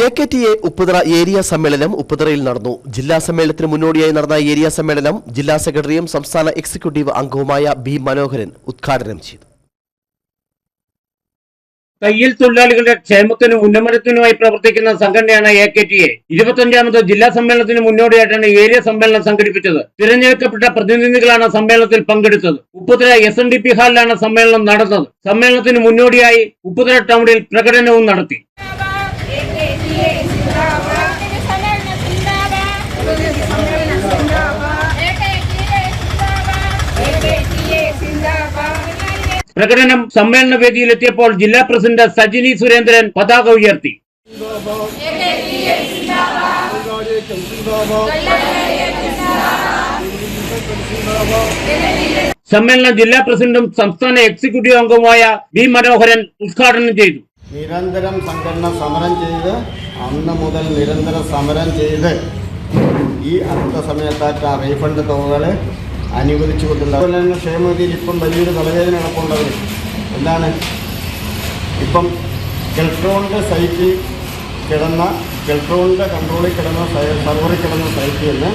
AKTA Upputhara area സമ്മേളനം ഉപ്പുതറയിൽ നടന്നു. ജില്ലാ സമ്മേളനത്തിന് മുന്നോടിയായി നടന്ന ഏരിയ സമ്മേളനം ജില്ലാ സെക്രട്ടറിയും സംസ്ഥാന എക്സിക്യൂട്ടീവ് അംഗവുമായ ബി മനോഹരൻ ഉദ്ഘാടനം ചെയ്തു. തയ്യൽ തൊഴിലാളികളുടെ ക്ഷേമത്തിനും ഉന്നമനത്തിനുമായി പ്രവർത്തിക്കുന്ന സംഘടനയാണ് AKTA. 25ാമത് ജില്ലാ സമ്മേളനത്തിന് മുന്നോടിയായിട്ടാണ് ഏരിയ സമ്മേളനം സംഘടിപ്പിച്ചത്. തിരഞ്ഞെടുക്കപ്പെട്ട പ്രതിനിധികളാണ് സമ്മേളനത്തിൽ പങ്കെടുത്തത്. ഉപ്പുതറ SNDP ഹാളിലാണ് സമ്മേളനം നടന്നത്. സമ്മേളനത്തിന് മുന്നോടിയായി ഉപ്പുതറ ടൗണിൽ പ്രകടനവും നടത്തി. പ്രകടനം സമ്മേളന വേദിയിലെത്തിയപ്പോൾ ജില്ലാ പ്രസിഡന്റ് സജിനി സുരേന്ദ്രൻ പതാക ഉയർത്തി. സമ്മേളനം ജില്ലാ പ്രസിഡന്റും സംസ്ഥാന എക്സിക്യൂട്ടീവ് അംഗവുമായ ബി മനോഹരൻ ഉദ്ഘാടനം ചെയ്തു. നിരന്തരം സംഘടന സമരം ചെയ്ത് അന്ന് മുതൽ നിരന്തര സമരം ചെയ്ത് ഈ അടുത്ത സമയത്തായിട്ട് ആ റീഫണ്ട് തുകകൾ അനുവദിച്ചുകൊണ്ടുണ്ട്. അതുപോലെ തന്നെ ക്ഷേമനിധിയിൽ ഇപ്പം വലിയൊരു തലവേദന നടപ്പുണ്ടവർ എന്താണ് ഇപ്പം കെൽട്രോണിൻ്റെ സൈറ്റിൽ കിടന്ന കെൽട്രോണിൻ്റെ കൺട്രോളിൽ കിടന്ന സർവറിൽ കിടന്ന സൈറ്റിൽ നിന്ന്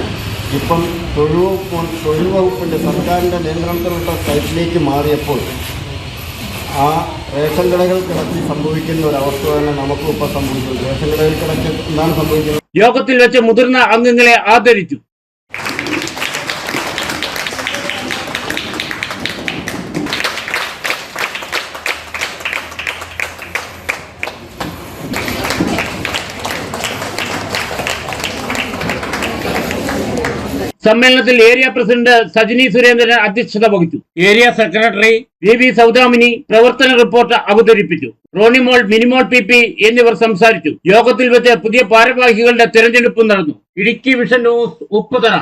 ഇപ്പം തൊഴിൽ വകുപ്പിൻ്റെ സർക്കാരിൻ്റെ നിയന്ത്രണത്തിലുള്ള സൈറ്റിലേക്ക് മാറിയപ്പോൾ ആ റേഷൻ കടകൾ കിടക്കി സംഭവിക്കുന്ന ഒരവസ്ഥ തന്നെ നമുക്കും ഇപ്പോൾ സംഭവിക്കുന്നു. റേഷൻ കടകൾ കിടക്കി എന്താണ് സംഭവിക്കുന്നത്? യോഗത്തിൽ വെച്ച് മുതിർന്ന അംഗങ്ങളെ ആദരിച്ചു. സമ്മേളനത്തിൽ ഏരിയ പ്രസിഡന്റ് സജിനി സുരേന്ദ്രൻ അധ്യക്ഷത വഹിച്ചു. ഏരിയ സെക്രട്ടറി VV സൗദാമിനി പ്രവർത്തന റിപ്പോർട്ട് അവതരിപ്പിച്ചു. റോണിമോൾ, മിനിമോൾ PP എന്നിവർ സംസാരിച്ചു. യോഗത്തിൽ വെച്ച് പുതിയ ഭാരവാഹികളുടെ തെരഞ്ഞെടുപ്പ് നടന്നു. Idukki vision news Upputhara.